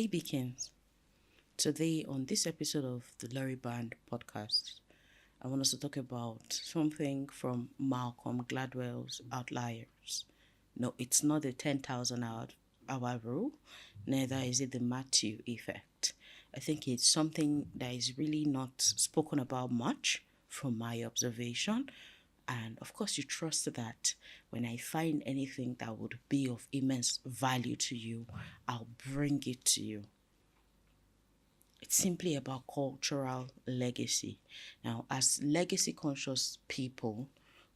Hey Beacons, today on this episode of the Larry Band podcast, I want us to talk about something from Malcolm Gladwell's Outliers. No, it's not the 10,000 hour rule, neither is it the Matthew effect. I think it's something that is really not spoken about much from my observation. And of course, you trust that when I find anything that would be of immense value to you, I'll bring it to you. It's simply about cultural legacy. Now, as legacy conscious people,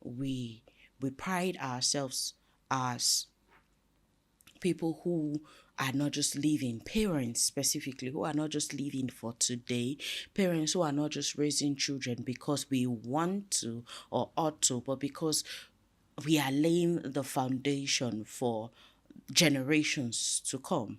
we we pride ourselves as people who are not just living, parents specifically, who are not just living for today, parents who are not just raising children because we want to or ought to, but because we are laying the foundation for generations to come.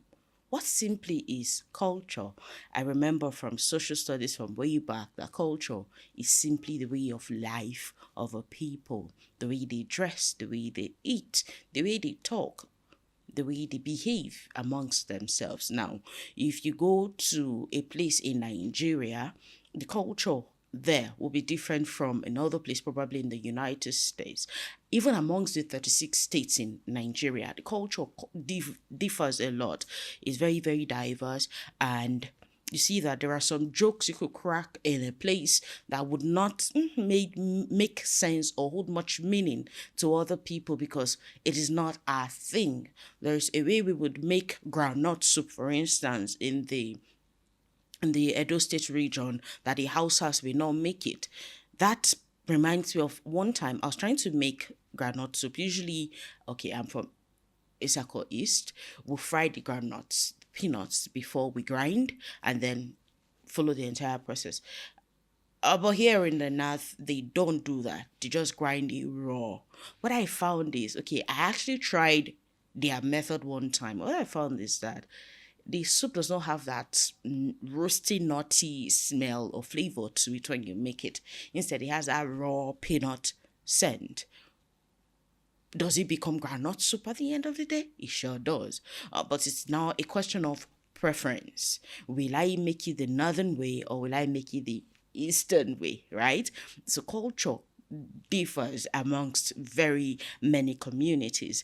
What simply is culture? I remember from social studies from way back that culture is simply the way of life of a people, the way they dress, the way they eat, the way they talk, the way they behave amongst themselves. Now, if you go to a place in Nigeria, the culture there will be different from another place, probably in the United States. Even amongst the 36 states in Nigeria, the culture differs a lot. It's very, very diverse, and you see that there are some jokes you could crack in a place that would not make sense or hold much meaning to other people because it is not our thing. There's a way we would make groundnut soup, for instance, in the Edo State region that the Hausas will not make it. That reminds me of one time I was trying to make groundnut soup. Usually, okay, I'm from Isako East. We'll fry the groundnuts, peanuts before we grind, and then follow the entire process. But here in the north, they don't do that. They just grind it raw. What I found is, okay, I actually tried their method one time. What I found is that the soup does not have that roasty, nutty smell or flavor to it when you make it. Instead, it has that raw peanut scent. Does it become granite soup at the end of the day? It sure does. But it's now a question of preference. Will I make it the northern way or will I make it the eastern way, right? So culture differs amongst very many communities.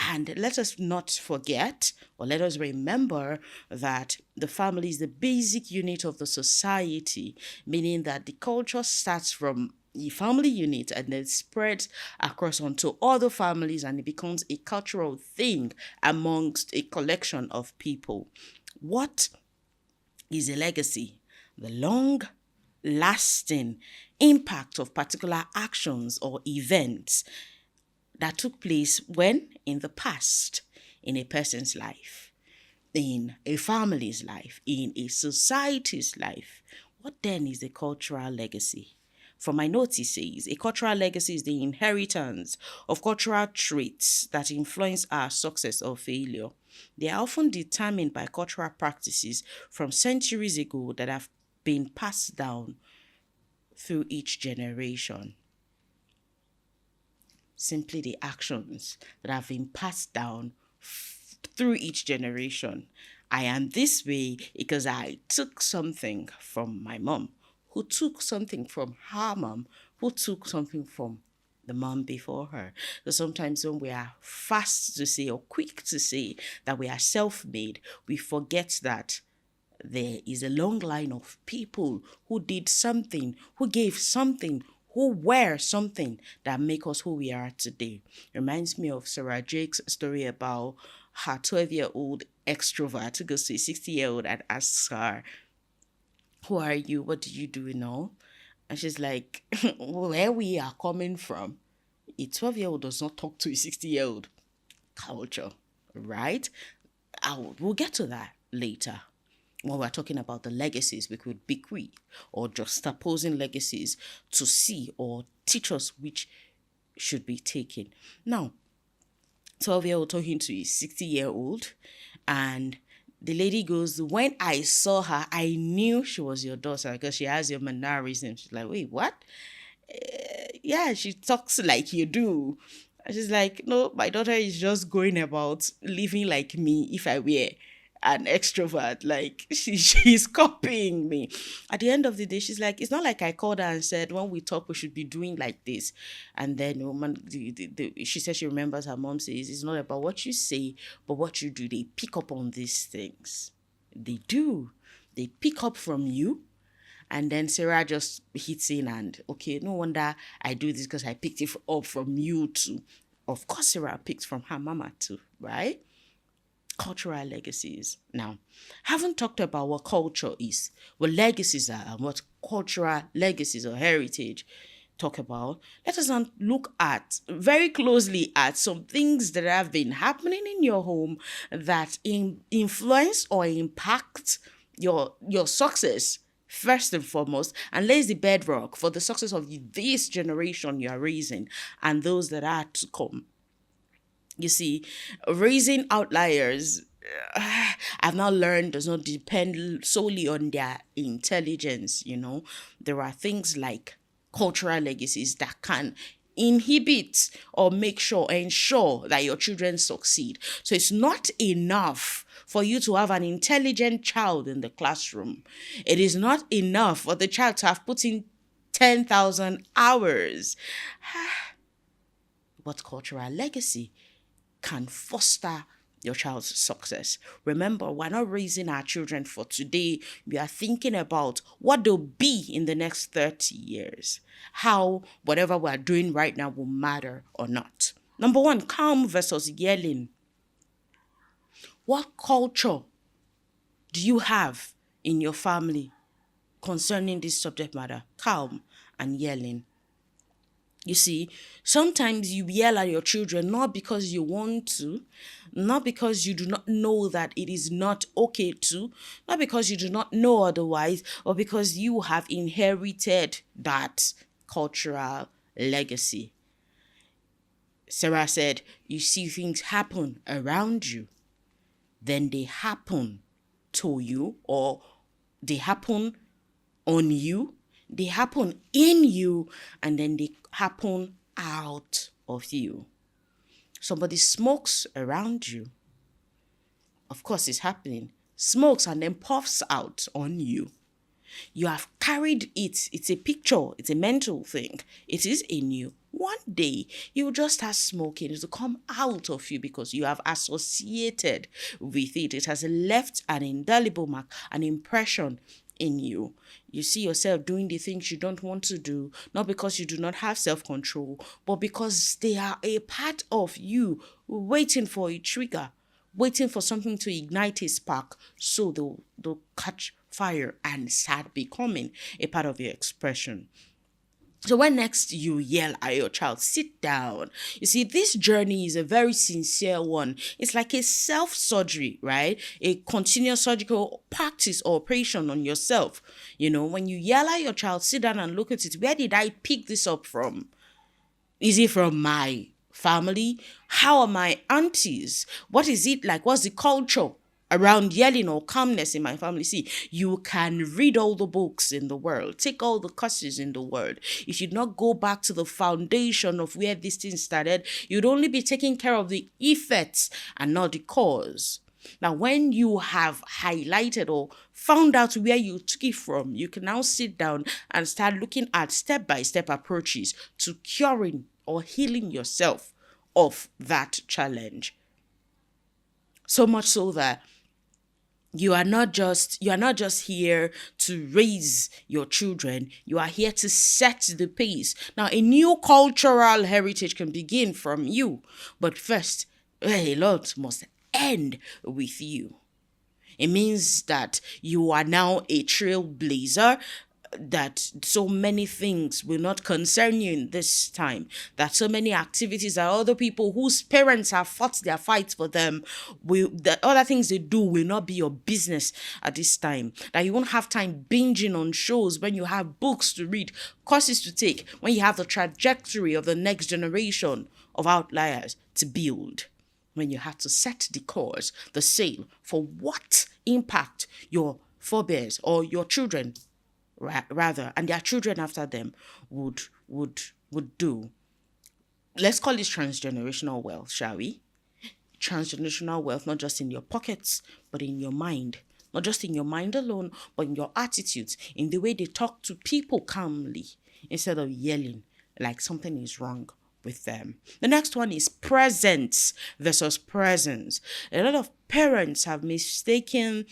And let us not forget, or let us remember, that the family is the basic unit of the society, meaning that the culture starts from the family unit and then spreads across onto other families and it becomes a cultural thing amongst a collection of people. What is a legacy? The long lasting impact of particular actions or events that took place when in the past in a person's life, in a family's life, in a society's life. What then is a cultural legacy? From my notes, it says a cultural legacy is the inheritance of cultural traits that influence our success or failure. They are often determined by cultural practices from centuries ago that have been passed down through each generation. Simply the actions that have been passed down through each generation. I am this way because I took something from my mom, who took something from her mom, who took something from the mom before her. So sometimes when we are fast to say or quick to say that we are self-made, we forget that there is a long line of people who did something, who gave something, who were something that make us who we are today. Reminds me of Sarah Jake's story about her 12-year-old extrovert who goes to a 60-year-old and asks her, who are you? What do you do now? And she's like, where we are coming from, a 12-year-old does not talk to a 60-year-old. Culture, right? We'll get to that later when we're talking about the legacies we could bequeath or just opposing legacies to see or teach us which should be taken. Now, 12-year-old talking to a 60-year-old, and the lady goes, when I saw her, I knew she was your daughter because she has your mannerisms. She's like, wait, what? Yeah, she talks like you do. And she's like, no, my daughter is just going about living like me if I were an extrovert. Like she's copying me. At the end of the day, she's like, it's not like I called her and said, when we talk, we should be doing like this. And then woman, she said she remembers her mom says, it's not about what you say, but what you do. They pick up on these things. They do. They pick up from you. And then Sarah just hits in and, okay, no wonder I do this because I picked it up from you too. Of course, Sarah picked from her mama too, right? Cultural legacies. Now, haven't talked about what culture is, what legacies are, and what cultural legacies or heritage talk about. Let us now look at very closely at some things that have been happening in your home that influence or impact your success first and foremost, and lays the bedrock for the success of this generation you are raising and those that are to come. You see, raising outliers, I've now learned, does not depend solely on their intelligence. There are things like cultural legacies that can inhibit or ensure that your children succeed. So it's not enough for you to have an intelligent child in the classroom. It is not enough for the child to have put in 10,000 hours. What cultural legacy can foster your child's success? Remember, we're not raising our children for today. We are thinking about what they'll be in the next 30 years. How whatever we're doing right now will matter or not. Number one, calm versus yelling. What culture do you have in your family concerning this subject matter? Calm and yelling. You see, sometimes you yell at your children not because you want to, not because you do not know that it is not okay to, not because you do not know otherwise, or because you have inherited that cultural legacy. Sarah said, you see things happen around you, then they happen to you, or they happen on you, they happen in you, and then they happen out of you. Somebody smokes around you. Of course, it's happening. Smokes and then puffs out on you. You have carried it. It's a picture. It's a mental thing. It is in you. One day, you will just start smoking. It will come out of you because you have associated with it. It has left an indelible mark, an impression in you. You see yourself doing the things you don't want to do, not because you do not have self-control, but because they are a part of you, waiting for a trigger, waiting for something to ignite a spark, so they'll catch fire and start becoming a part of your expression. So when next you yell at your child, sit down. You see, this journey is a very sincere one. It's like a self-surgery, right? A continuous surgical practice or operation on yourself. When you yell at your child, sit down and look at it. Where did I pick this up from? Is it from my family? How are my aunties? What is it like? What's the culture around yelling or calmness in my family? See, you can read all the books in the world, take all the courses in the world. If you not go back to the foundation of where this thing started, you'd only be taking care of the effects and not the cause. Now, when you have highlighted or found out where you took it from, you can now sit down and start looking at step-by-step approaches to curing or healing yourself of that challenge. So much so that you are not just here to raise your children. You are here to set the pace. Now, a new cultural heritage can begin from you, but first, a lot must end with you. It means that you are now a trailblazer, that so many things will not concern you in this time, that so many activities that other people whose parents have fought their fights for them, the other things they do will not be your business at this time, that you won't have time binging on shows when you have books to read, courses to take, when you have the trajectory of the next generation of outliers to build, when you have to set the course, the sail for what impact your forebears or your children rather, and their children after them would do. Let's call this transgenerational wealth, shall we? transgenerational wealth, not just in your pockets, but in your mind. Not just in your mind alone, but in your attitudes, in the way they talk to people calmly instead of yelling like something is wrong with them. The next one is presence versus presence. A lot of parents have mistaken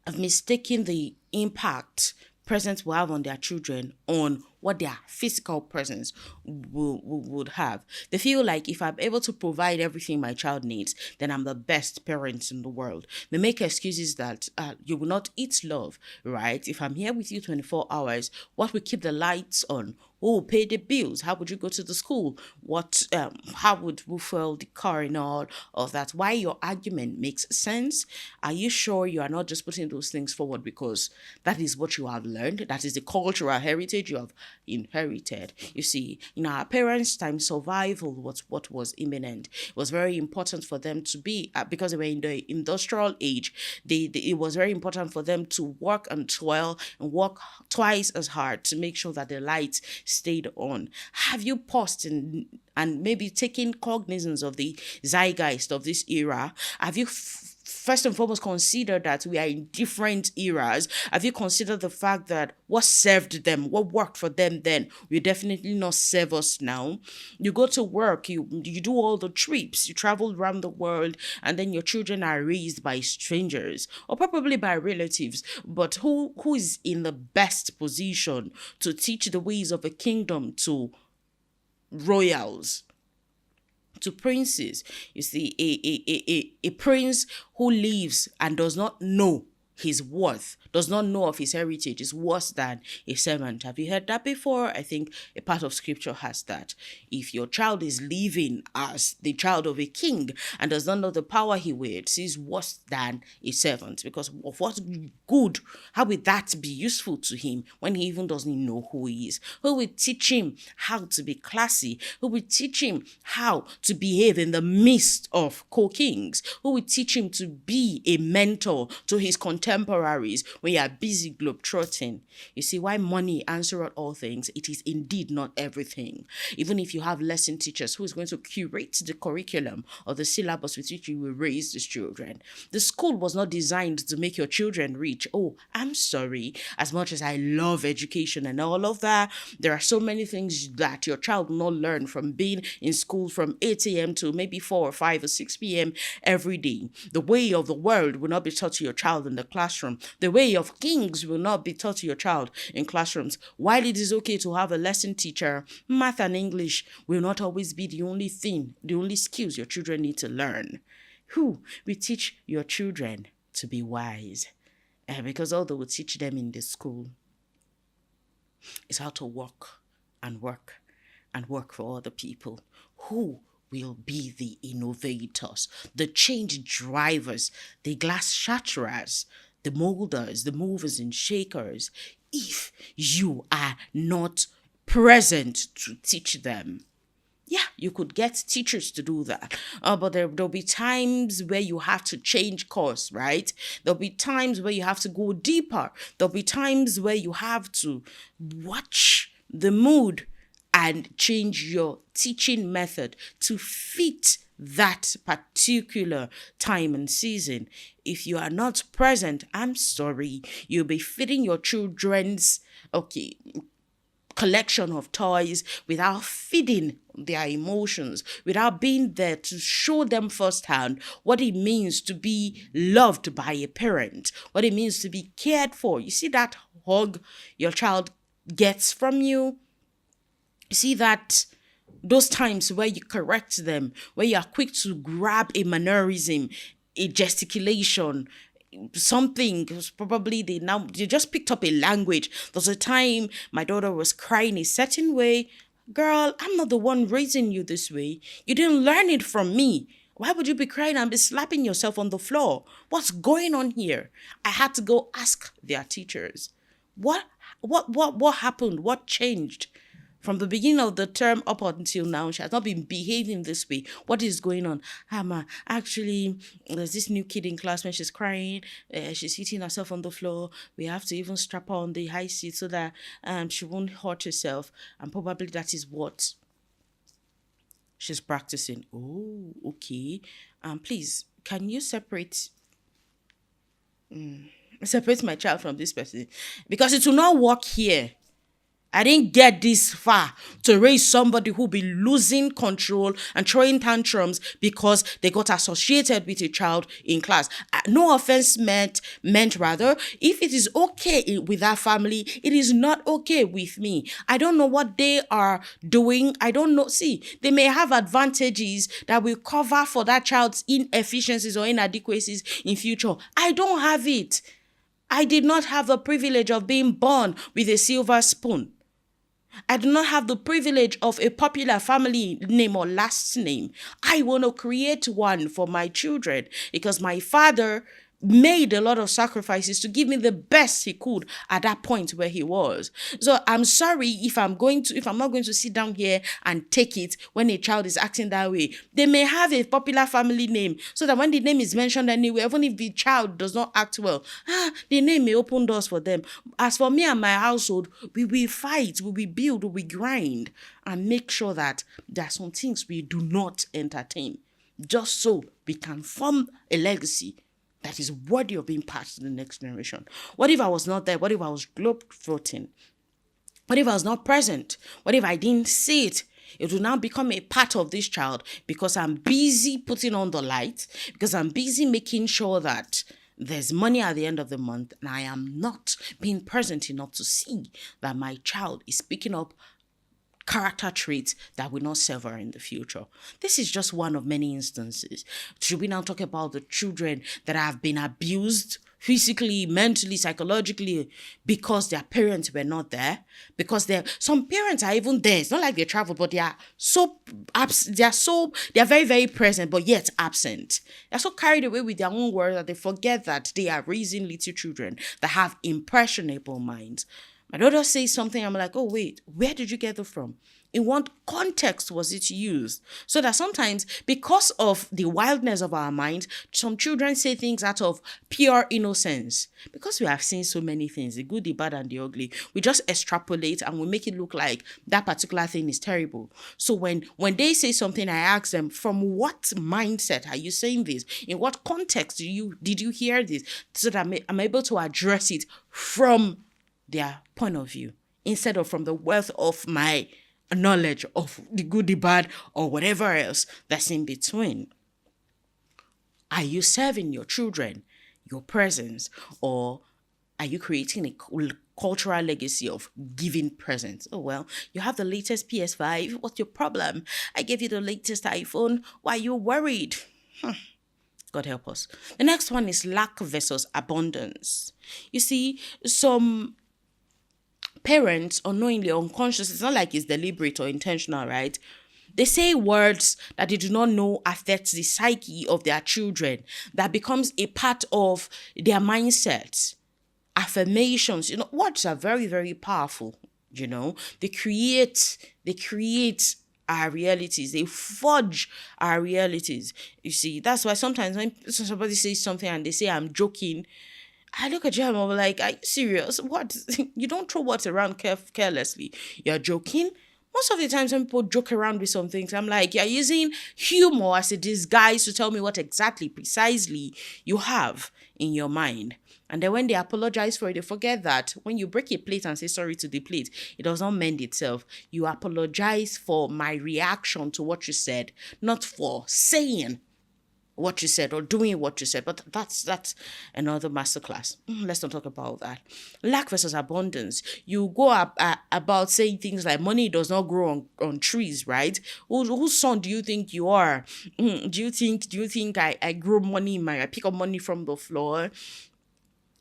the impact presence will have on their children on what their physical presence would have. They feel like if I'm able to provide everything my child needs, then I'm the best parent in the world. They make excuses that you will not eat love, right? If I'm here with you 24 hours, what will keep the lights on? Who will pay the bills? How would you go to the school? How would we fuel the car and all of that? Why your argument makes sense? Are you sure you are not just putting those things forward because that is what you have learned? That is the cultural heritage you have inherited. You see, in our parents' time, survival was what was imminent. It was very important for them to be, because they were in the industrial age, it was very important for them to work and toil and work twice as hard to make sure that the lights stayed on. Have you paused and maybe taken cognizance of the zeitgeist of this era? Have you first and foremost consider that we are in different eras? Have you considered the fact that what served them, what worked for them then, will definitely not serve us now? You go to work, you do all the trips, you travel around the world, and then your children are raised by strangers or probably by relatives. But who is in the best position to teach the ways of a kingdom to royals, to princes? You see, a prince who lives and does not know his worth, does not know of his heritage, is worse than a servant. Have you heard that before? I think a part of scripture has that. If your child is living as the child of a king and does not know the power he wields, he's worse than a servant. Because of what good, how will that be useful to him when he even doesn't know who he is? Who will teach him how to be classy? Who will teach him how to behave in the midst of co-kings? Who will teach him to be a mentor to his contemporaries when you are busy globetrotting? You see, why money answereth all things? It is indeed not everything. Even if you have lesson teachers, who is going to curate the curriculum or the syllabus with which you will raise these children? The school was not designed to make your children rich. Oh, I'm sorry. As much as I love education and all of that, there are so many things that your child will not learn from being in school from 8 a.m. to maybe 4 or 5 or 6 p.m. every day. The way of the world will not be taught to your child in the classroom. The way of kings will not be taught to your child in classrooms. While it is okay to have a lesson teacher, math and English will not always be the only thing, the only skills your children need to learn. Who will teach your children to be wise? Because all they will teach them in the school is how to work and work and work for other people. Who will be the innovators, the change drivers, the glass shatterers, the molders, the movers and shakers, if you are not present to teach them? Yeah, you could get teachers to do that. But there'll be times where you have to change course, right? There'll be times where you have to go deeper. There'll be times where you have to watch the mood and change your teaching method to fit that particular time and season. If you are not present, I'm sorry, you'll be feeding your children's collection of toys without feeding their emotions, without being there to show them firsthand what it means to be loved by a parent, what it means to be cared for. You see that hug your child gets from you? You see that those times where you correct them, where you are quick to grab a mannerism, a gesticulation, something, probably they just picked up a language. There was a time my daughter was crying a certain way. Girl, I'm not the one raising you this way. You didn't learn it from me. Why would you be crying and be slapping yourself on the floor? What's going on here? I had to go ask their teachers. What happened? What changed? From the beginning of the term up until now, she has not been behaving this way. What is going on? Ma, actually, there's this new kid in class. When she's crying, she's hitting herself on the floor. We have to even strap her on the high seat so that she won't hurt herself. And probably that is what She's practicing. Oh, okay. Please, can you separate my child from this person? Because it will not work here. I didn't get this far to raise somebody who be losing control and throwing tantrums because they got associated with a child in class. No offense meant rather, if it is okay with that family, it is not okay with me. I don't know what they are doing. I don't know. See, they may have advantages that will cover for that child's inefficiencies or inadequacies in future. I don't have it. I did not have the privilege of being born with a silver spoon. I do not have the privilege of a popular family name or last name. I want to create one for my children because my father made a lot of sacrifices to give me the best he could at that point where he was. So I'm sorry if I'm not going to sit down here and take it when a child is acting that way. They may have a popular family name so that when the name is mentioned anywhere, even if the child does not act well, the name may open doors for them. As for me and my household, we will fight, we will build, we will grind and make sure that there are some things we do not entertain just so we can form a legacy that is worthy of being passed to the next generation. What if I was not there? What if I was globetrotting? What if I was not present? What if I didn't see it? It will now become a part of this child because I'm busy putting on the light, because I'm busy making sure that there's money at the end of the month, and I am not being present enough to see that my child is picking up character traits that will not serve her in the future. This is just one of many instances. Should we now talk about the children that have been abused physically, mentally, psychologically because their parents were not there? Because some parents are even there. It's not like they travel, but they are very, very present, but yet absent. They're so carried away with their own words that they forget that they are raising little children that have impressionable minds. My daughter says something, I'm like, oh, wait, where did you get it from? In what context was it used? So that sometimes, because of the wildness of our minds, some children say things out of pure innocence. Because we have seen so many things, the good, the bad, and the ugly, we just extrapolate and we make it look like that particular thing is terrible. So when they say something, I ask them, from what mindset are you saying this? In what context did you hear this? So that I'm able to address it from their point of view instead of from the wealth of my knowledge of the good, the bad, or whatever else that's in between. Are you serving your children, your presence, or are you creating a cultural legacy of giving presents? Oh, well, you have the latest PS5. What's your problem? I gave you the latest iPhone. Why are you worried? God help us. The next one is lack versus abundance. You see, some parents, unknowingly, unconscious, it's not like it's deliberate or intentional, right? They say words that they do not know affects the psyche of their children, that becomes a part of their mindset. Affirmations, words are very, very powerful, They create our realities. They forge our realities. You see, that's why sometimes when somebody says something and they say, I'm joking, I look at you and I'm like, are you serious? What? You don't throw words around carelessly. You're joking? Most of the times when people joke around with some things, I'm like, you're using humor as a disguise to tell me what exactly, precisely you have in your mind. And then when they apologize for it, they forget that when you break a plate and say sorry to the plate, it does not mend itself. You apologize for my reaction to what you said, not for saying what you said or doing what you said. But that's another masterclass. Let's not talk about that. Lack versus abundance. You go about saying things like money does not grow on trees, right? Whose son do you think you are? Do you think I grow money I pick up money from the floor?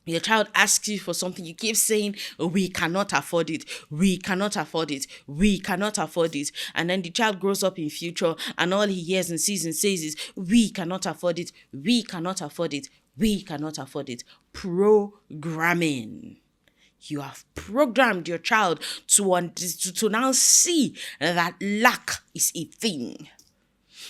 Your child asks you for something, you keep saying, oh, we cannot afford it, we cannot afford it, we cannot afford it. And then the child grows up in future and all he hears and sees and says is, we cannot afford it, we cannot afford it, we cannot afford it. Programming. You have programmed your child to now see that lack is a thing.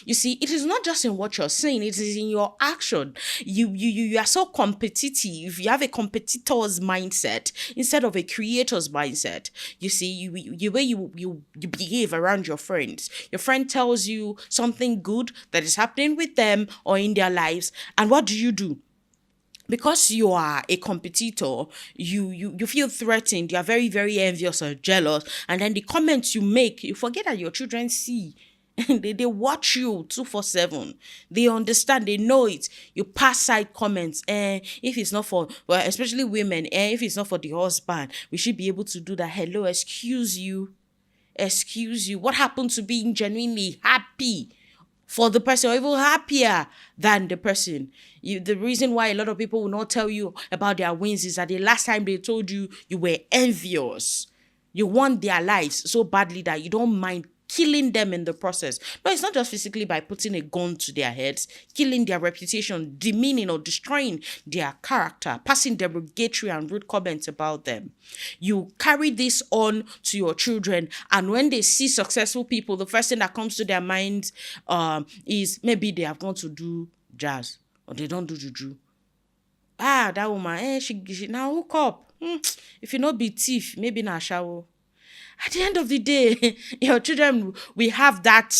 You see, it is not just in what you're saying, it is in your action. You are so competitive. You have a competitor's mindset instead of a creator's mindset. You see, you way you behave around your friends. Your friend tells you something good that is happening with them or in their lives, and what do? Because you are a competitor, you feel threatened, you are very, very envious or jealous, and then the comments you make, you forget that your children see. They watch you 247. They understand, they know it. You pass side comments. If it's not for, well, especially women, if it's not for the husband, we should be able to do that. Hello, excuse you. What happened to being genuinely happy for the person, or even happier than the person? The reason why a lot of people will not tell you about their wins is that the last time they told you, you were envious. You want their lives so badly that you don't mind killing them in the process. No, it's not just physically by putting a gun to their heads, killing their reputation, demeaning or destroying their character, passing derogatory and rude comments about them. You carry this on to your children, and when they see successful people, the first thing that comes to their minds is maybe they have gone to do jazz or they don't do juju. That woman, she now hook up. If you not be thief, maybe na shower. At the end of the day, your children will have that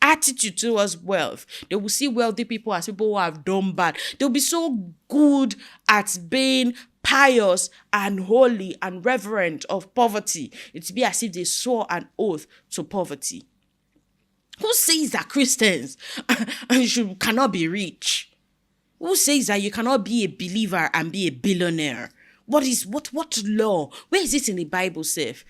attitude towards wealth. They will see wealthy people as people who have done bad. They'll be so good at being pious and holy and reverent of poverty. It'll be as if they swore an oath to poverty. Who says that Christians cannot be rich? Who says that you cannot be a believer and be a billionaire? What law? Where is it in the Bible, safe?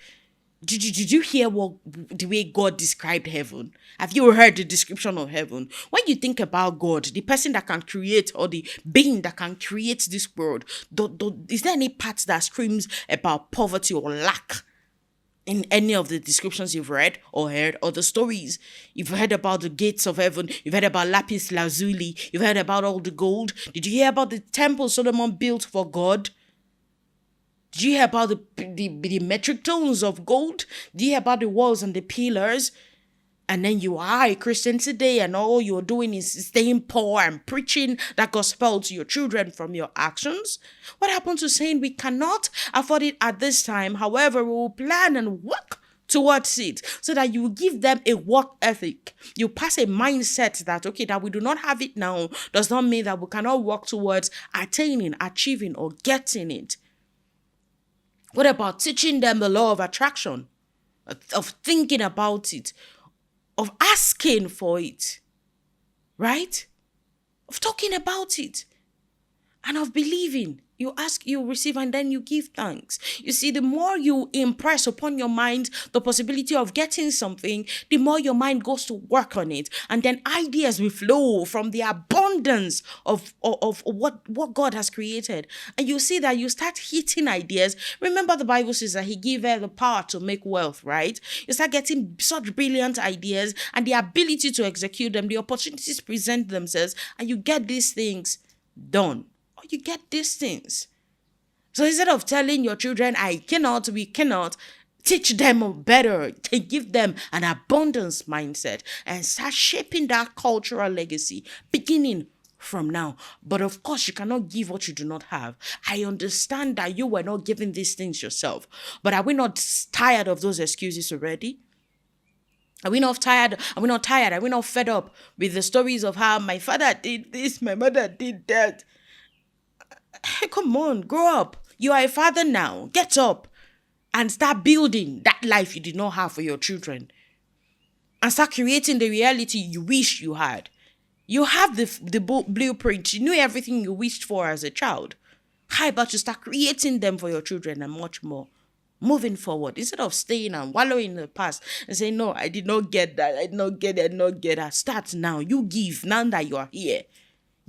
Did you hear the way God described heaven? Have you heard the description of heaven? When you think about God, the person that can create, or the being that can create this world, is there any part that screams about poverty or lack in any of the descriptions you've read or heard, or the stories? You've heard about the gates of heaven. You've heard about lapis lazuli. You've heard about all the gold. Did you hear about the temple Solomon built for God? Did you hear about the metric tons of gold? Did you hear about the walls and the pillars? And then you are a Christian today, and all you're doing is staying poor and preaching that gospel to your children from your actions? What happened to saying we cannot afford it at this time? However, we will plan and work towards it, so that you give them a work ethic. You pass a mindset that, okay, that we do not have it now does not mean that we cannot work towards attaining, achieving, or getting it. What about teaching them the law of attraction, of thinking about it, of asking for it, right? Of talking about it, and of believing. You ask, you receive, and then you give thanks. You see, the more you impress upon your mind the possibility of getting something, the more your mind goes to work on it. And then ideas will flow from the abundance of what God has created. And you see that you start hitting ideas. Remember, the Bible says that He gave her the power to make wealth, right? You start getting such brilliant ideas and the ability to execute them. The opportunities present themselves, and you get these things done. Or you get these things. So instead of telling your children, we cannot, teach them better. Give them an abundance mindset and start shaping that cultural legacy beginning from now. But of course, you cannot give what you do not have. I understand that you were not giving these things yourself. But are we not tired of those excuses already? Are we not tired? Are we not tired? Are we not fed up with the stories of how my father did this, my mother did that? Hey, come on, grow up. You are a father now. Get up and start building that life you did not have for your children. And start creating the reality you wish you had. You have the blueprint. You knew everything you wished for as a child. How about you start creating them for your children and much more? Moving forward, instead of staying and wallowing in the past and saying, no, I did not get that. I did not get it. I did not get that. Start now. You give now that you are here.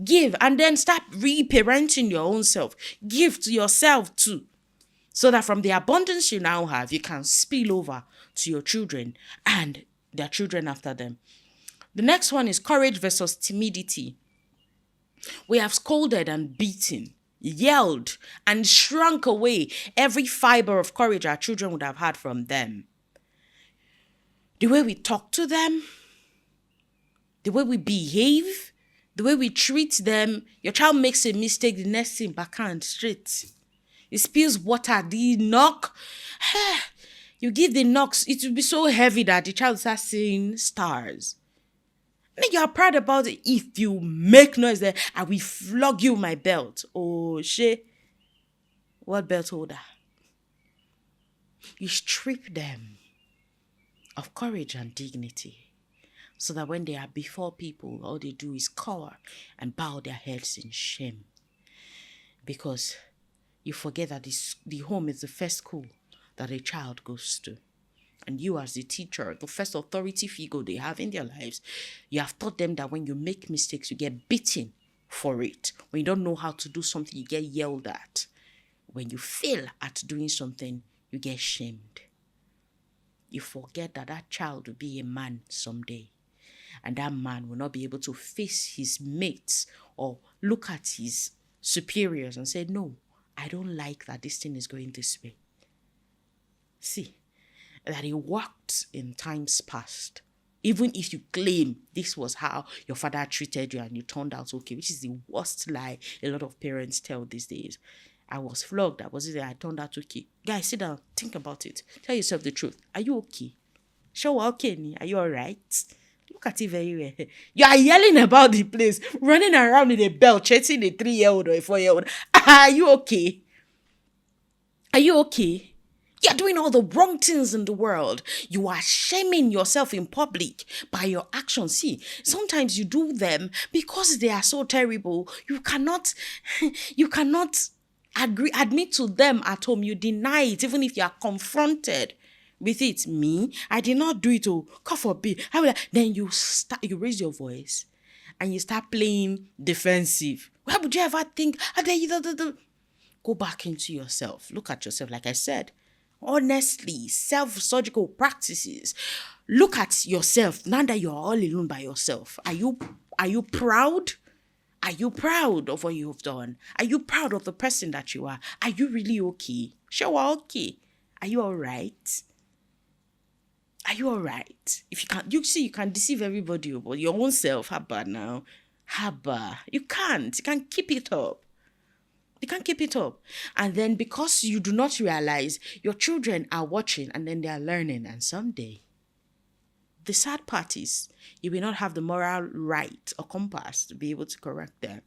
Give, and then start re-parenting your own self. Give to yourself too. So that from the abundance you now have, you can spill over to your children and their children after them. The next one is courage versus timidity. We have scolded and beaten, yelled and shrunk away every fiber of courage our children would have had from them. The way we talk to them, The way we behave, the way we treat them. Your child makes a mistake, the next thing, backhand, straight. It spills water, the knock. You give the knocks, it will be so heavy that the child starts seeing stars. And then you are proud about it. If you make noise, then I will flog you with my belt. Oh, shit. What belt holder? You strip them of courage and dignity, so that when they are before people, all they do is cower and bow their heads in shame. Because you forget that the home is the first school that a child goes to. And you, as the teacher, the first authority figure they have in their lives, you have taught them that when you make mistakes, you get beaten for it. When you don't know how to do something, you get yelled at. When you fail at doing something, you get shamed. You forget that that child will be a man someday. And that man will not be able to face his mates or look at his superiors and say, no, I don't like that this thing is going this way. See, that it worked in times past. Even if you claim this was how your father treated you and you turned out okay, which is the worst lie a lot of parents tell these days. I was flogged. I turned out okay. Guys, sit down. Think about it. Tell yourself the truth. Are you okay? Sure, okay. Are you all right? Look at it very well. You are yelling about the place, running around with a belt, chasing a 3-year-old or a 4-year-old. Are you okay? Are you okay? You're doing all the wrong things in the world. You are shaming yourself in public by your actions. See, sometimes you do them because they are so terrible. You cannot admit to them at home. You deny it, even if you are confronted with it. Me, I did not do it. Oh, God forbid. Then you raise your voice and you start playing defensive. Why would you ever think? Go back into yourself. Look at yourself. Like I said, honestly, self-surgical practices. Look at yourself now that you're all alone by yourself. Are you proud? Are you proud of what you've done? Are you proud of the person that you are? Are you really okay? Sure, we're okay. Are you all right? Are you all right? If you can't, you can deceive everybody, but your own self, haba now. Haba. You can't keep it up. You can't keep it up. And then because you do not realize, your children are watching and then they are learning. And someday, the sad part is you will not have the moral right or compass to be able to correct them.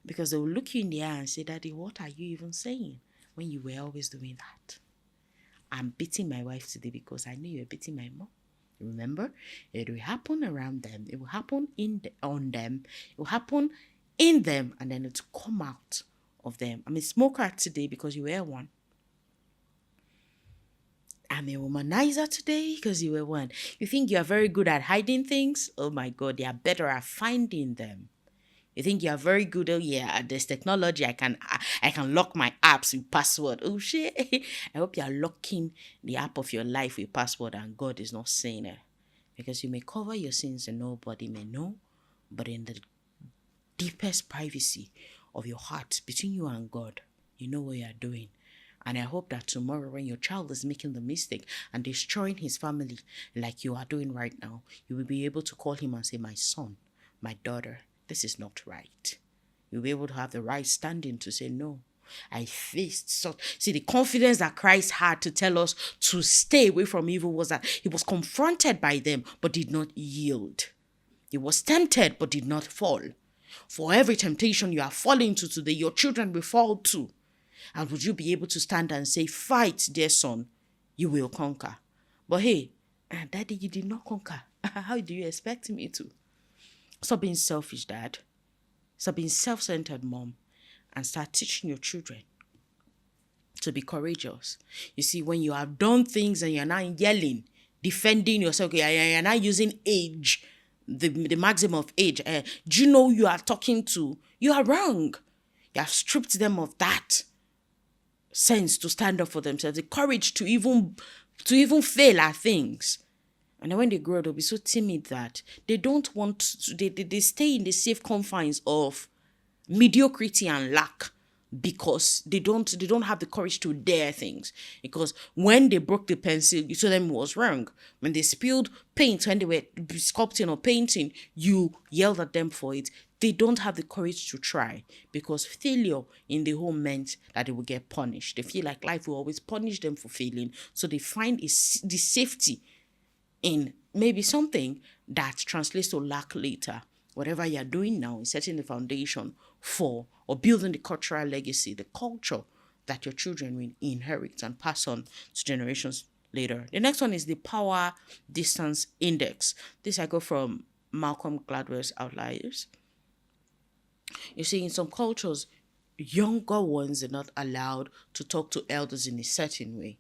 Because they will look you in the eye and say, Daddy, what are you even saying when you were always doing that? I'm beating my wife today because I knew you were beating my mom. Remember? It will happen around them. It will happen on them. It will happen in them, and then it will come out of them. I'm a smoker today because you were one. I'm a womanizer today because you were one. You think you are very good at hiding things? Oh my God, they are better at finding them. You think you are very good? Oh yeah, there's technology. I can lock my apps with password. Oh shit! I hope you are locking the app of your life with password, and God is not saying it, because you may cover your sins and nobody may know, but in the deepest privacy of your heart, between you and God, you know what you are doing. And I hope that tomorrow, when your child is making the mistake and destroying his family like you are doing right now, you will be able to call him and say, my son, my daughter, this is not right. You'll be able to have the right standing to say, no, I faced so. See, the confidence that Christ had to tell us to stay away from evil was that he was confronted by them, but did not yield. He was tempted, but did not fall. For every temptation you are falling to today, your children will fall too. And would you be able to stand and say, fight, dear son, you will conquer? But hey, Daddy, you did not conquer. How do you expect me to? Stop being selfish, Dad. Stop being self-centered, Mom. And start teaching your children to be courageous. You see, when you have done things and you're now yelling, defending yourself, you're now using age, the maximum of age. Do you know you are talking to? You are wrong. You have stripped them of that sense to stand up for themselves, the courage to even fail at things. And then when they grow, they'll be so timid that they don't want to, they stay in the safe confines of mediocrity and lack. because they don't have the courage to dare things. Because when they broke the pencil, you told them it was wrong. When they spilled paint when they were sculpting or painting, you yelled at them for it. They don't have the courage to try because failure in the home meant that they would get punished. They feel like life will always punish them for failing, so they find the safety in maybe something that translates to lack later. Whatever you're doing now is setting the foundation for or building the cultural legacy, the culture that your children will inherit and pass on to generations later. The next one is the power distance index. This I got from Malcolm Gladwell's Outliers. You see, in some cultures, younger ones are not allowed to talk to elders in a certain way.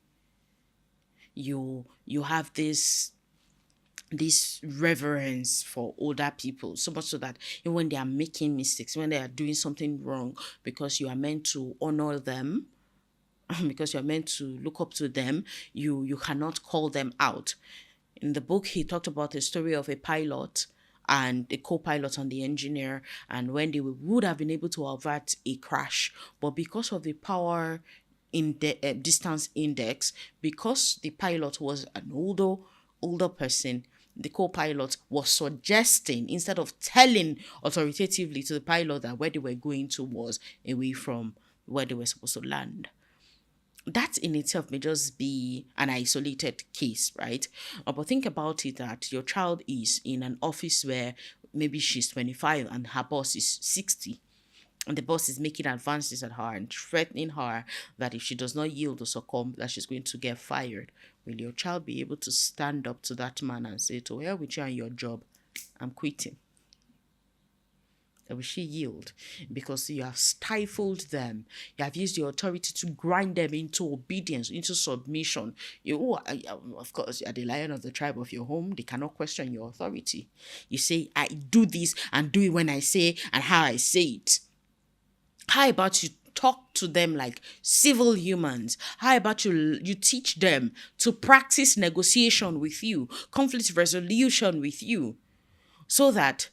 You have this reverence for older people, so much so that even when they are making mistakes, when they are doing something wrong, because you are meant to honor them, because you're meant to look up to them, you cannot call them out. In the book, he talked about the story of a pilot and the co-pilot and the engineer, and when they would have been able to avert a crash, but because of the power in the distance index, because the pilot was an older person, the co-pilot was suggesting, instead of telling authoritatively to the pilot that where they were going to was away from where they were supposed to land. That in itself may just be an isolated case, right? But think about it, that your child is in an office where maybe she's 25 and her boss is 60. And the boss is making advances at her and threatening her that if she does not yield or succumb, that she's going to get fired. Will your child be able to stand up to that man and say, to hell with you and your job, I'm quitting? Or will she yield? Because you have stifled them. You have used your authority to grind them into obedience, into submission. Of course, you are the lion of the tribe of your home. They cannot question your authority. You say, I do this and do it when I say and how I say it. How about you talk to them like civil humans? How about you teach them to practice negotiation with you, conflict resolution with you? So that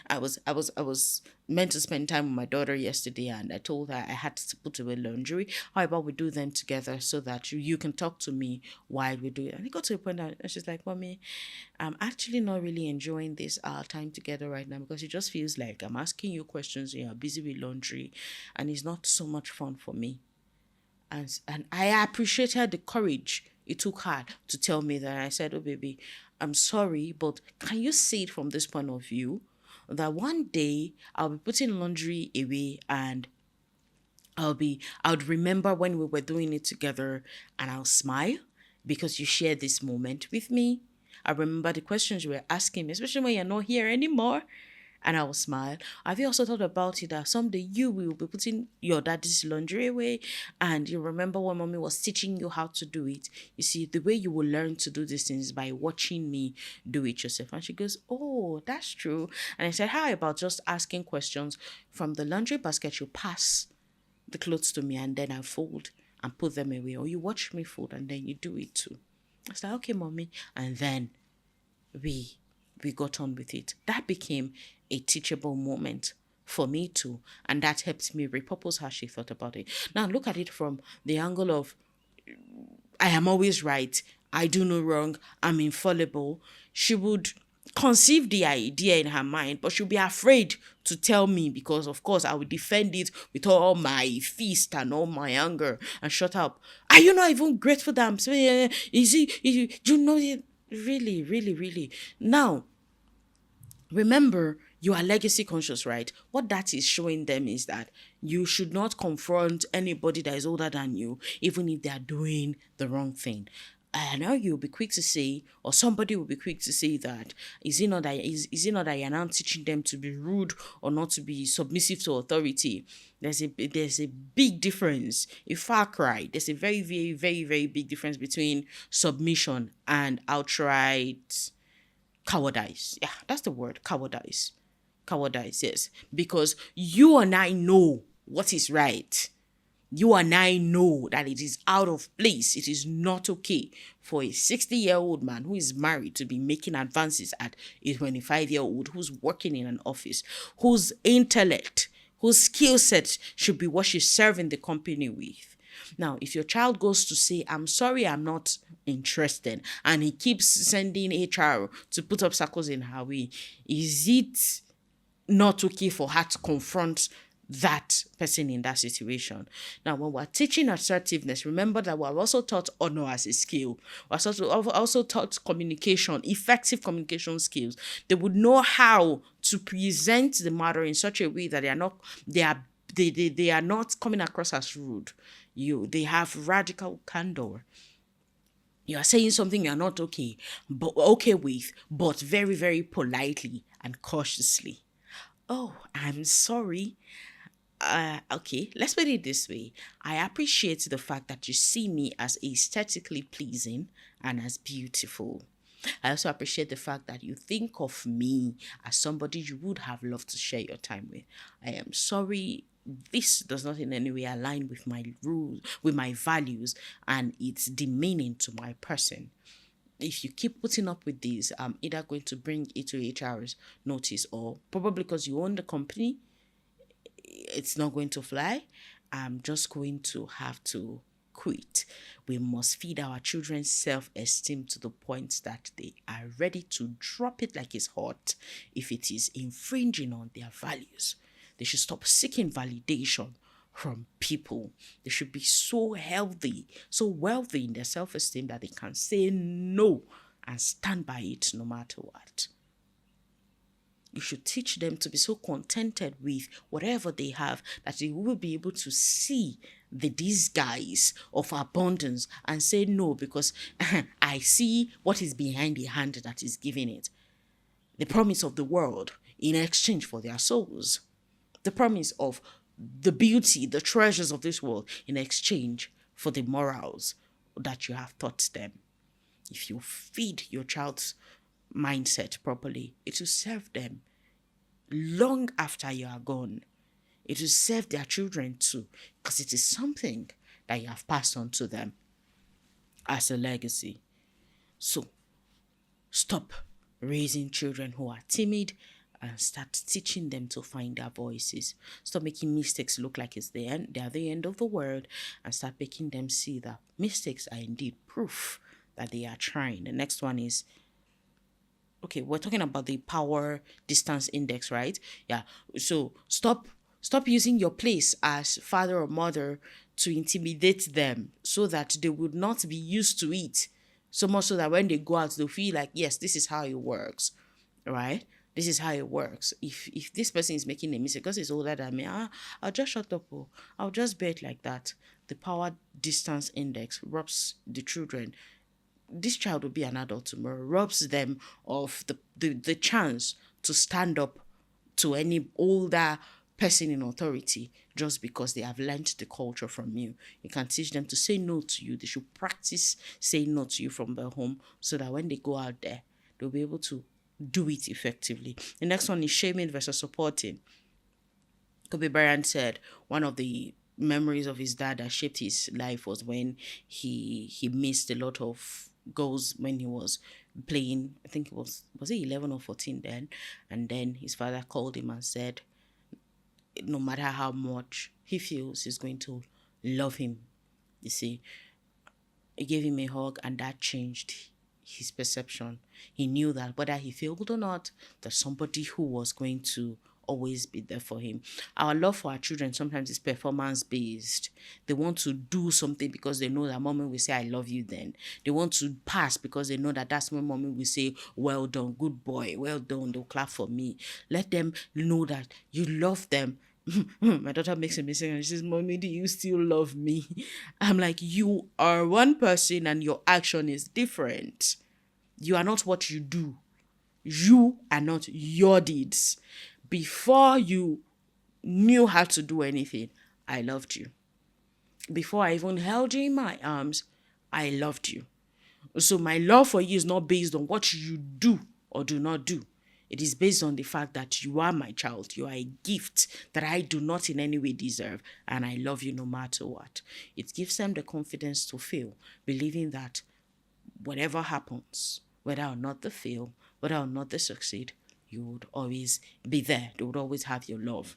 I was meant to spend time with my daughter yesterday, and I told her I had to put away laundry. How about we do them together so that you can talk to me while we do it? And it got to a point that she's like, Mommy, I'm actually not really enjoying this time together right now, because it just feels like I'm asking you questions and you're busy with laundry, and it's not so much fun for me. And I appreciated the courage it took her to tell me that. I said, oh, baby, I'm sorry, but can you see it from this point of view? That one day I'll be putting laundry away, and I would remember when we were doing it together, and I'll smile because you shared this moment with me. I remember the questions you were asking me, especially when you're not here anymore. And I will smile. Have you also thought about it that someday you will be putting your daddy's laundry away, and you remember when mommy was teaching you how to do it? You see, the way you will learn to do these things is by watching me do it yourself. And she goes, oh, that's true. And I said, how about just asking questions from the laundry basket? You pass the clothes to me, and then I fold and put them away. Or you watch me fold and then you do it too. I said, okay, mommy. And then we got on with it. That became a teachable moment for me too, and that helped me repurpose how she thought about it. Now look at it from the angle of, I am always right, I do no wrong, I'm infallible. She would conceive the idea in her mind, but she'll be afraid to tell me, because of course I would defend it with all my fist and all my anger and shut up. Are you not even grateful that I'm saying, you know it? Really, really, really. Now, remember, you are legacy conscious, right? What that is showing them is that you should not confront anybody that is older than you, even if they are doing the wrong thing. I know you'll be quick to say, or somebody will be quick to say that, is it not that you're now teaching them to be rude or not to be submissive to authority? There's a big difference, a far cry. There's a very, very, very, very big difference between submission and outright cowardice. Yeah, that's the word, cowardice. Cowardice, yes. Because you and I know what is right. You and I know that it is out of place. It is not okay for a 60-year-old man who is married to be making advances at a 25-year-old who's working in an office, whose intellect, whose skill set should be what she's serving the company with. Now, if your child goes to say, I'm sorry, I'm not interested, and he keeps sending HR to put obstacles in her way, is it not okay for her to confront that person in that situation? Now, when we're teaching assertiveness, remember that we're also taught honor as a skill. We're also taught communication, effective communication skills. They would know how to present the matter in such a way that they are not coming across as rude. They have radical candor. You are saying something you're not okay with, but very, very politely and cautiously. Oh, I'm sorry. Okay, let's put it this way. I appreciate the fact that you see me as aesthetically pleasing and as beautiful. I also appreciate the fact that you think of me as somebody you would have loved to share your time with. I am sorry. This does not in any way align with my rules, with my values, and it's demeaning to my person. If you keep putting up with this, I'm either going to bring it to HR's notice, or probably because you own the company, it's not going to fly. I'm just going to have to quit. We must feed our children self-esteem to the point that they are ready to drop it like it's hot if it is infringing on their values. They should stop seeking validation from people. They should be so healthy, so wealthy in their self-esteem that they can say no and stand by it no matter what. You should teach them to be so contented with whatever they have that they will be able to see the disguise of abundance and say no, because I see what is behind the hand that is giving it. The promise of the world in exchange for their souls. The promise of the beauty, the treasures of this world in exchange for the morals that you have taught them. If you feed your child's mindset properly, it will serve them long after you are gone. It will serve their children too, because it is something that you have passed on to them as a legacy. So, stop raising children who are timid and start teaching them to find their voices. Stop making mistakes look like they are the end of the world, and start making them see that mistakes are indeed proof that they are trying. The next one is, okay, we're talking about the power distance index, right? Yeah. So stop using your place as father or mother to intimidate them so that they would not be used to it. So much so that when they go out, they'll feel like, yes, this is how it works, right? This is how it works. If this person is making a mistake because he's older than me, I'll just shut up. I'll just bear it like that. The power distance index robs the children. This child will be an adult tomorrow, robs them of the chance to stand up to any older person in authority just because they have learned the culture from you. You can teach them to say no to you. They should practice saying no to you from their home so that when they go out there, they'll be able to do it effectively. The next one is shaming versus supporting. Kobe Bryant said one of the memories of his dad that shaped his life was when he missed a lot of goals when he was playing. I think it was he 11 or 14 then, and then his father called him and said no matter how much he feels, he's going to love him. You see, he gave him a hug, and that changed his perception. He knew that whether he failed or not, there's somebody who was going to always be there for him. Our love for our children sometimes is performance based. They want to do something because they know that mommy will say I love you then. They want to pass because they know that that's when mommy will say well done, good boy, well done, they'll clap for me. Let them know that you love them. My daughter makes a mistake and she says, mommy, do you still love me? I'm like, you are one person and your action is different. You are not what you do. You are not your deeds. Before you knew how to do anything, I loved you. Before I even held you in my arms, I loved you. So my love for you is not based on what you do or do not do. It is based on the fact that you are my child. You are a gift that I do not in any way deserve, and I love you no matter what. It gives them the confidence to feel, believing that whatever happens, whether or not they fail, whether or not they succeed, you would always be there. They would always have your love.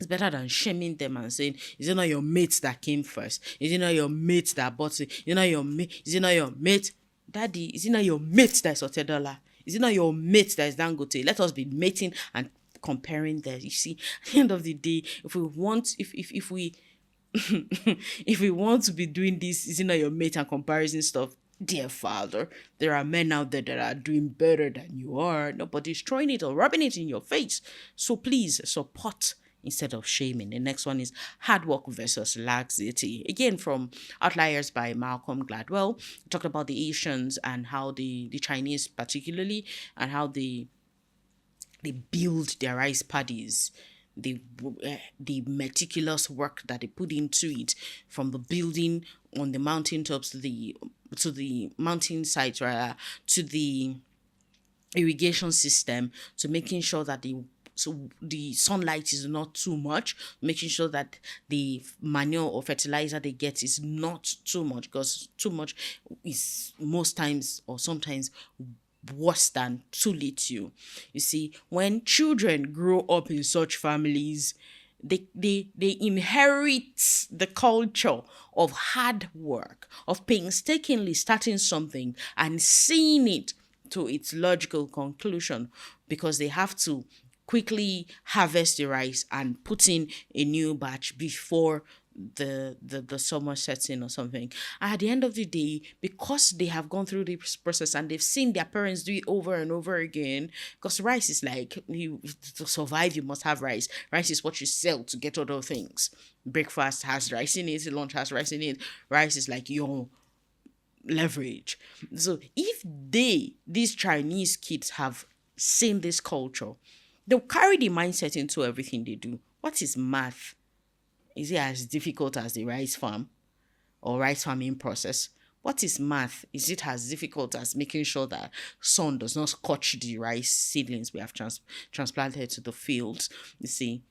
It's better than shaming them and saying, is it not your mate that came first? Is it not your mate that bought it? Is it not your mate? Is it not your mate? Daddy, is it not your mate that is $40? Is it not your mate that is Dangote? Let us be mating and comparing there. You see, at the end of the day, if we want, if we if we want to be doing this, is it not your mate and comparison stuff? Dear Father, there are men out there that are doing better than you are. Nobody's throwing it or rubbing it in your face. So please support instead of shaming. The next one is hard work versus laxity. Again, from Outliers by Malcolm Gladwell. We talked about the Asians and how the Chinese particularly, and how they build their rice paddies, the meticulous work that they put into it, from the building on the mountaintops to the mountain sides, rather, to the irrigation system, to making sure that the sunlight is not too much, making sure that the manure or fertilizer they get is not too much, because too much is most times or sometimes worse than too little. You see, when children grow up in such families, they inherit the culture of hard work, of painstakingly starting something and seeing it to its logical conclusion, because they have to quickly harvest the rice and put in a new batch before the summer sets in or something. And at the end of the day, because they have gone through this process and they've seen their parents do it over and over again, because rice is like, you to survive you must have rice. Rice is what you sell to get other things. Breakfast has rice in it, lunch has rice in it. Rice is like your leverage. So if these Chinese kids have seen this culture, they'll carry the mindset into everything they do. What is math? Is it as difficult as the rice farm or rice farming process? What is math? Is it as difficult as making sure that sun does not scorch the rice seedlings we have transplanted to the fields? You see,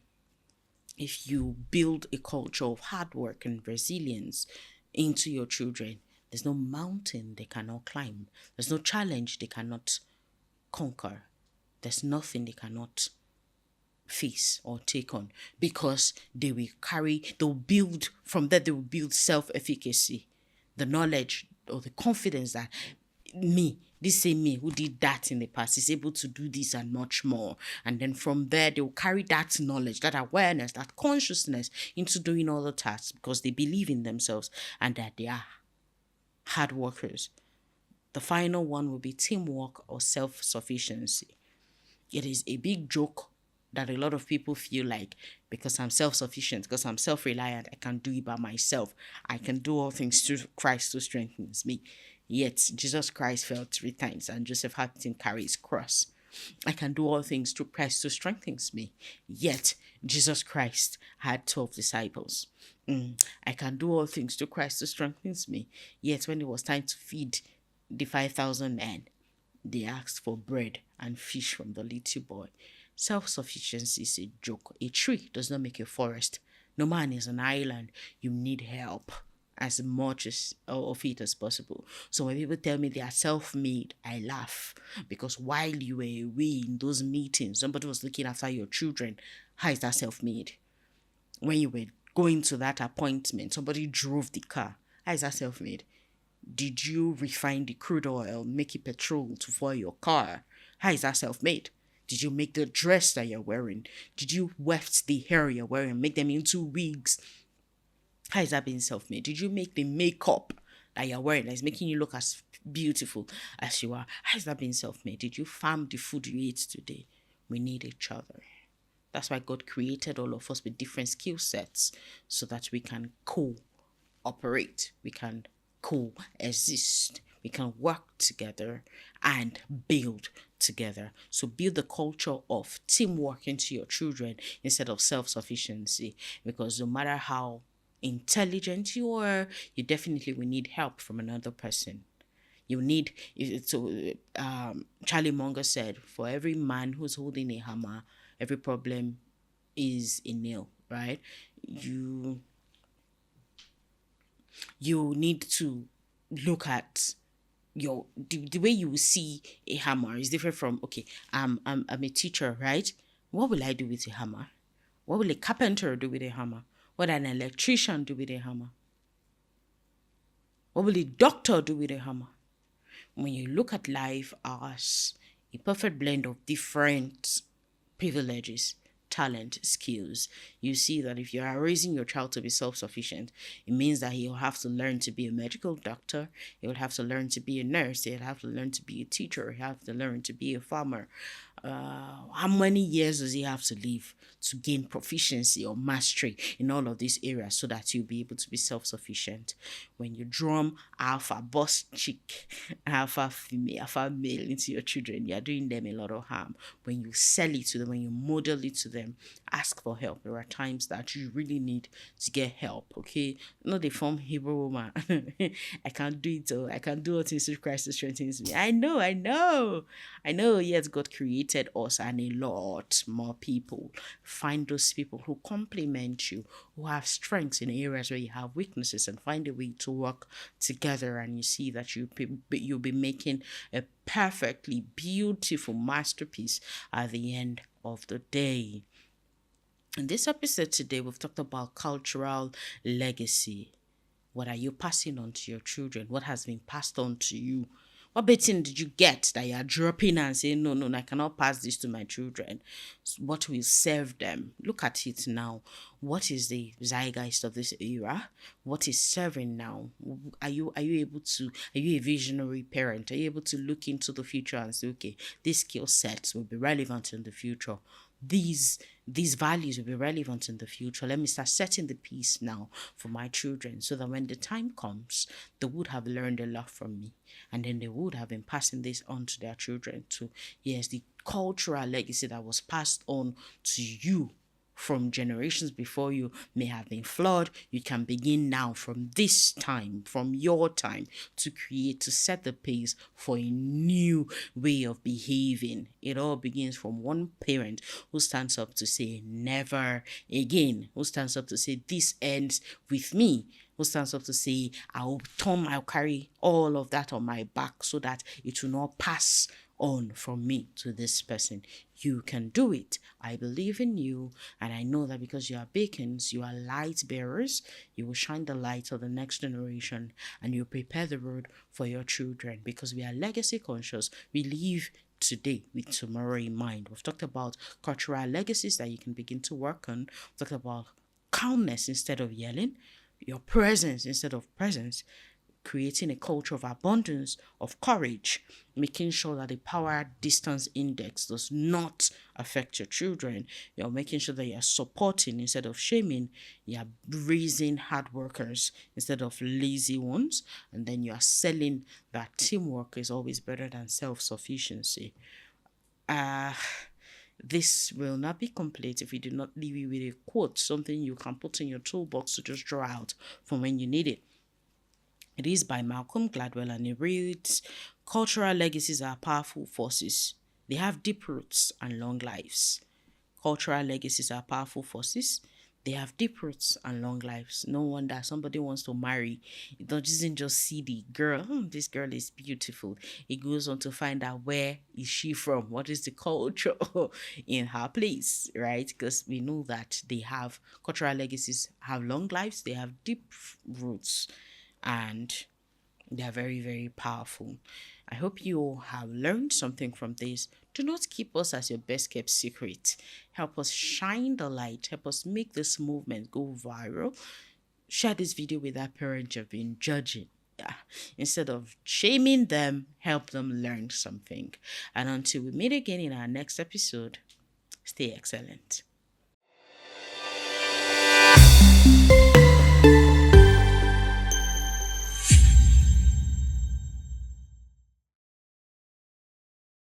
if you build a culture of hard work and resilience into your children, there's no mountain they cannot climb. There's no challenge they cannot conquer. There's nothing they cannot face or take on, because they'll build from that, they will build self-efficacy, the knowledge or the confidence that this same me who did that in the past is able to do this and much more. And then from there, they'll carry that knowledge, that awareness, that consciousness into doing all the tasks, because they believe in themselves and that they are hard workers. The final one will be teamwork or self-sufficiency. It is a big joke that a lot of people feel like, because I'm self-sufficient, because I'm self-reliant, I can do it by myself. I can do all things through Christ who strengthens me. Yet Jesus Christ fell 3 times and Joseph had to carry his cross. I can do all things through Christ who strengthens me. Yet Jesus Christ had 12 disciples. I can do all things through Christ who strengthens me. Yet when it was time to feed the 5,000 men, they asked for bread and fish from the little boy. Self-sufficiency is a joke. A tree does not make a forest. No man is an island. You need help as much as of it as possible. So when people tell me they are self-made, I laugh, because while you were away in those meetings, somebody was looking after your children. How is that self-made? When you were going to that appointment, somebody drove the car. How is that self-made? Did you refine the crude oil, make it petrol to fuel your car? How is that self-made? Did you make the dress that you're wearing? Did you weft the hair you're wearing, make them into wigs? How is that being self-made? Did you make the makeup that you're wearing that is making you look as beautiful as you are? How is that being self-made? Did you farm the food you ate today? We need each other. That's why God created all of us with different skill sets, so that we can cooperate, we can coexist, we can work together and build together. So build the culture of teamwork into your children instead of self-sufficiency, because no matter how intelligent you are, you definitely will need help from another person. You need, so Charlie Munger said, for every man who's holding a hammer, every problem is a nail, right? You need to look at the way you see a hammer is different from, okay, I'm a teacher, right? What will I do with a hammer? What will a carpenter do with a hammer? What will an electrician do with a hammer? What will a doctor do with a hammer? When you look at life as a perfect blend of different privileges, talent, skills, you see that if you are raising your child to be self-sufficient, it means that he'll have to learn to be a medical doctor, he'll have to learn to be a nurse, he'll have to learn to be a teacher, he'll have to learn to be a farmer. How many years does he have to live to gain proficiency or mastery in all of these areas so that you'll be able to be self-sufficient? When you drum alpha boss chick, alpha female, alpha male into your children, you're doing them a lot of harm. When you sell it to them, when you model it to them, ask for help. There are times that you really need to get help, okay? Not the form Hebrew woman. I can't do it, I can't do it until Christ strengthens me. I know. Yes, God created us and a lot more people. Find those people who complement you, who have strengths in areas where you have weaknesses, and find a way to work together, and you see that you'll be making a perfectly beautiful masterpiece at the end of the day. In this episode today, we've talked about cultural legacy. What are you passing on to your children? What has been passed on to you? What betting did you get that you are dropping and saying, no, I cannot pass this to my children? What will serve them? Look at it now. What is the zeitgeist of this era? What is serving now? Are you a visionary parent? Are you able to look into the future and say, okay, these skill sets will be relevant in the future? These values will be relevant in the future. Let me start setting the piece now for my children so that when the time comes, they would have learned a lot from me. And then they would have been passing this on to their children too. Yes, the cultural legacy that was passed on to you from generations before you may have been flawed. You can begin now from this time, from your time, to set the pace for a new way of behaving. It all begins from one parent who stands up to say never again, who stands up to say this ends with me, who stands up to say I'll carry all of that on my back so that it will not pass on from me to this person. You can do it. I believe in you, and I know that because you are beacons, you are light bearers, you will shine the light of the next generation, and you prepare the road for your children. Because we are legacy conscious, we live today with tomorrow in mind. We've talked about cultural legacies that you can begin to work on. We've talked about calmness instead of yelling, your presence instead of presence, creating a culture of abundance, of courage, making sure that the power distance index does not affect your children. You're making sure that you're supporting instead of shaming. You're raising hard workers instead of lazy ones. And then you're selling that teamwork is always better than self-sufficiency. This will not be complete if we do not leave you with a quote, something you can put in your toolbox to just draw out from when you need it. It is by Malcolm Gladwell, and it reads, "Cultural legacies are powerful forces. They have deep roots and long lives." Cultural legacies are powerful forces. They have deep roots and long lives. No wonder somebody wants to marry. It doesn't just see the girl, this girl is beautiful. It goes on to find out where is she from, what is the culture in her place, right? Because we know that they have cultural legacies, have long lives, they have deep roots, and they are very, very powerful. I hope you all have learned something from this. Do not keep us as your best kept secret. Help us shine the light. Help us make this movement go viral. Share this video with that parent you've been judging. Yeah. Instead of shaming them, help them learn something. And until we meet again in our next episode, stay excellent.